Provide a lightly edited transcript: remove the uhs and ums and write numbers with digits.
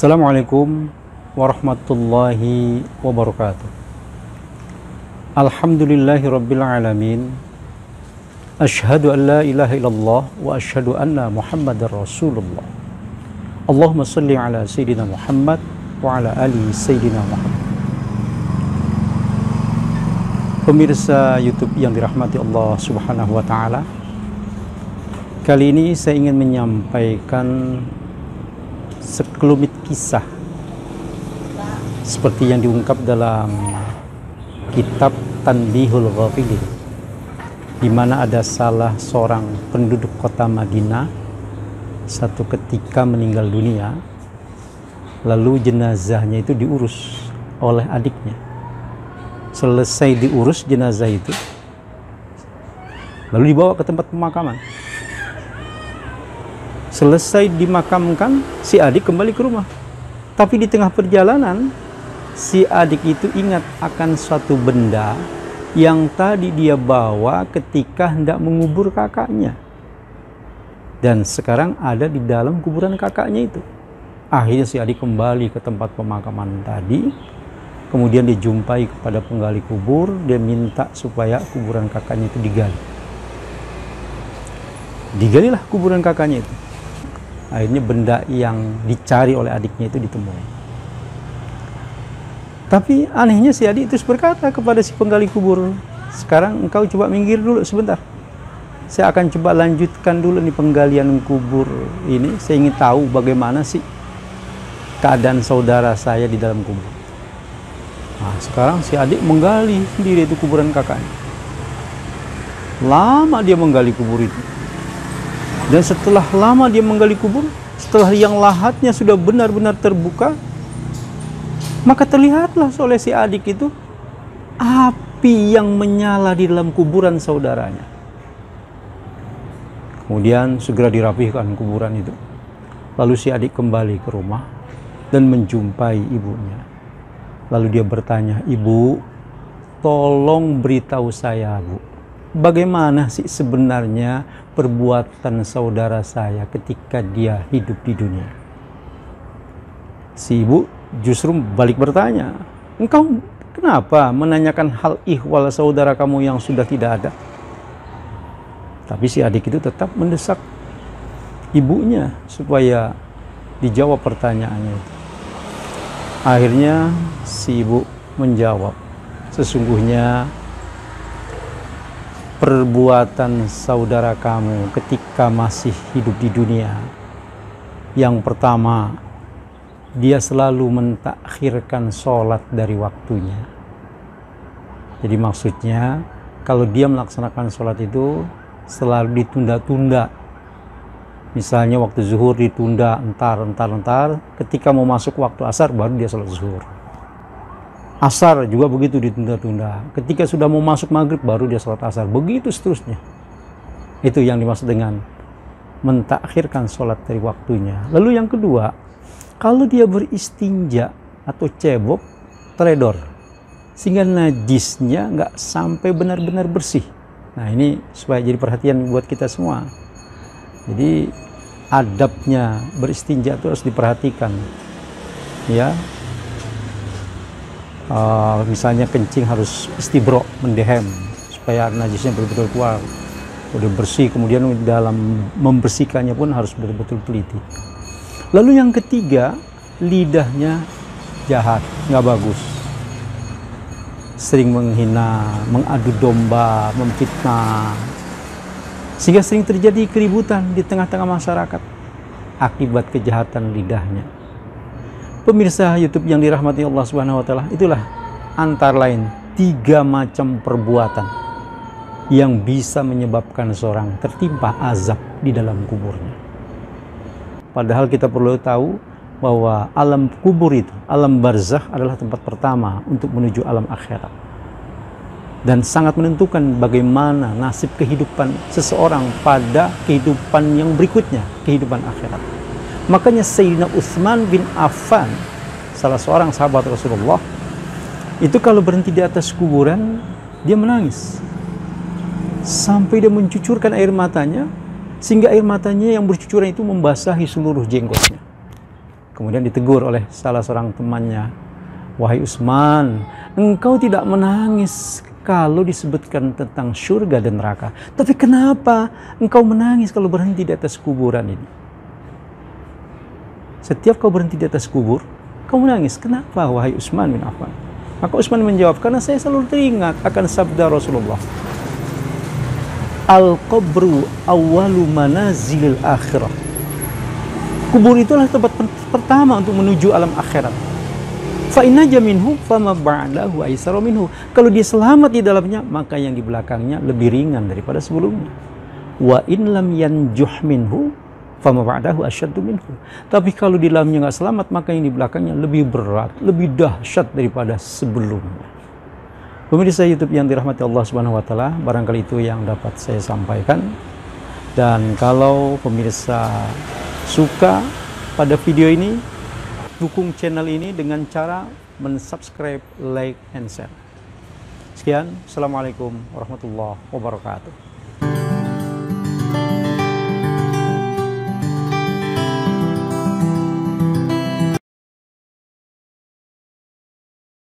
Assalamualaikum warahmatullahi wabarakatuh. Alhamdulillahi rabbil alamin. Ashhadu an la ilaha illallah wa ashhadu anna muhammadar rasulullah. Allahumma salli ala sayyidina Muhammad wa ala ali sayyidina Muhammad. Pemirsa YouTube yang dirahmati Allah subhanahu wa ta'ala, kali ini saya ingin menyampaikan sekelumit kisah seperti yang diungkap dalam kitab Tanbihul Ghafilin, di mana ada salah seorang penduduk kota Madinah satu ketika meninggal dunia, lalu jenazahnya itu diurus oleh adiknya. Selesai diurus jenazah itu, lalu dibawa ke tempat pemakaman. Selesai dimakamkan, si adik kembali ke rumah. Tapi di tengah perjalanan, si adik itu ingat akan suatu benda yang tadi dia bawa ketika hendak mengubur kakaknya. Dan sekarang ada di dalam kuburan kakaknya itu. Akhirnya si adik kembali ke tempat pemakaman tadi. Kemudian dijumpai kepada penggali kubur. Dia minta supaya kuburan kakaknya itu digali. Digalilah kuburan kakaknya itu. Akhirnya benda yang dicari oleh adiknya itu ditemui. Tapi anehnya si adik terus berkata kepada si penggali kubur, "Sekarang engkau coba minggir dulu sebentar. Saya akan coba lanjutkan dulu nih penggalian kubur ini. Saya ingin tahu bagaimana sih keadaan saudara saya di dalam kubur." Nah, sekarang si adik menggali sendiri itu kuburan kakaknya. Lama dia menggali kubur itu. Dan setelah lama dia menggali kubur, setelah yang lahatnya sudah benar-benar terbuka, maka terlihatlah oleh si adik itu api yang menyala di dalam kuburan saudaranya. Kemudian segera dirapihkan kuburan itu. Lalu si adik kembali ke rumah dan menjumpai ibunya. Lalu dia bertanya, "Ibu, tolong beritahu saya, Bu, bagaimana sih sebenarnya perbuatan saudara saya ketika dia hidup di dunia?" Si ibu justru balik bertanya, "Engkau kenapa menanyakan hal ihwal saudara kamu yang sudah tidak ada?" Tapi si adik itu tetap mendesak ibunya supaya dijawab pertanyaannya itu. Akhirnya si ibu menjawab, "Sesungguhnya perbuatan saudara kamu ketika masih hidup di dunia, yang pertama, dia selalu mentakhirkan sholat dari waktunya." Jadi maksudnya, kalau dia melaksanakan sholat itu selalu ditunda-tunda. Misalnya waktu zuhur ditunda entar. Ketika mau masuk waktu asar baru dia sholat zuhur. Asar juga begitu ditunda-tunda. Ketika sudah mau masuk maghrib baru dia sholat asar. Begitu seterusnya. Itu yang dimaksud dengan mentakhirkan sholat dari waktunya. Lalu yang kedua, kalau dia beristinja atau cebok, teledor, sehingga najisnya nggak sampai benar-benar bersih. Nah, ini supaya jadi perhatian buat kita semua. Jadi adabnya beristinja itu harus diperhatikan, ya. Misalnya kencing harus istibro, mendehem, supaya najisnya betul-betul keluar, udah bersih. Kemudian dalam membersihkannya pun harus betul-betul teliti. Lalu yang ketiga, lidahnya jahat, nggak bagus, sering menghina, mengadu domba, memfitnah, sehingga sering terjadi keributan di tengah-tengah masyarakat akibat kejahatan lidahnya. Pemirsa YouTube yang dirahmati Allah Subhanahu wa ta'ala, itulah antara lain 3 macam perbuatan yang bisa menyebabkan seorang tertimpa azab di dalam kuburnya. Padahal kita perlu tahu bahwa alam kubur itu, alam barzakh, adalah tempat pertama untuk menuju alam akhirat. Dan sangat menentukan bagaimana nasib kehidupan seseorang pada kehidupan yang berikutnya, kehidupan akhirat. Makanya Sayyidina Utsman bin Affan, salah seorang sahabat Rasulullah, itu kalau berhenti di atas kuburan, dia menangis. Sampai dia mencucurkan air matanya, sehingga air matanya yang bercucuran itu membasahi seluruh jenggotnya. Kemudian ditegur oleh salah seorang temannya, "Wahai Utsman, engkau tidak menangis kalau disebutkan tentang surga dan neraka. Tapi kenapa engkau menangis kalau berhenti di atas kuburan ini? Setiap kau berhenti di atas kubur, kau menangis. Kenapa, wahai Utsman bin Affan?" Maka Utsman menjawab, "Karena saya selalu teringat akan sabda Rasulullah, al-qabru awwalu manazilil akhirah." Kubur itulah tempat pertama untuk menuju alam akhirat. Fa in naja minhu fama ba'dahu aisaru minhu. Kalau dia selamat di dalamnya, maka yang di belakangnya lebih ringan daripada sebelumnya. Wa in lam yanjuh minhu fama ba'dahu asyaddu minhu. Tapi kalau di dalamnya nggak selamat, maka yang di belakangnya lebih berat, lebih dahsyat daripada sebelumnya. Pemirsa YouTube yang dirahmati Allah Subhanahu wa taala, barangkali itu yang dapat saya sampaikan. Dan kalau pemirsa suka pada video ini, dukung channel ini dengan cara mensubscribe, like, and share. Sekian, Assalamualaikum warahmatullahi wabarakatuh.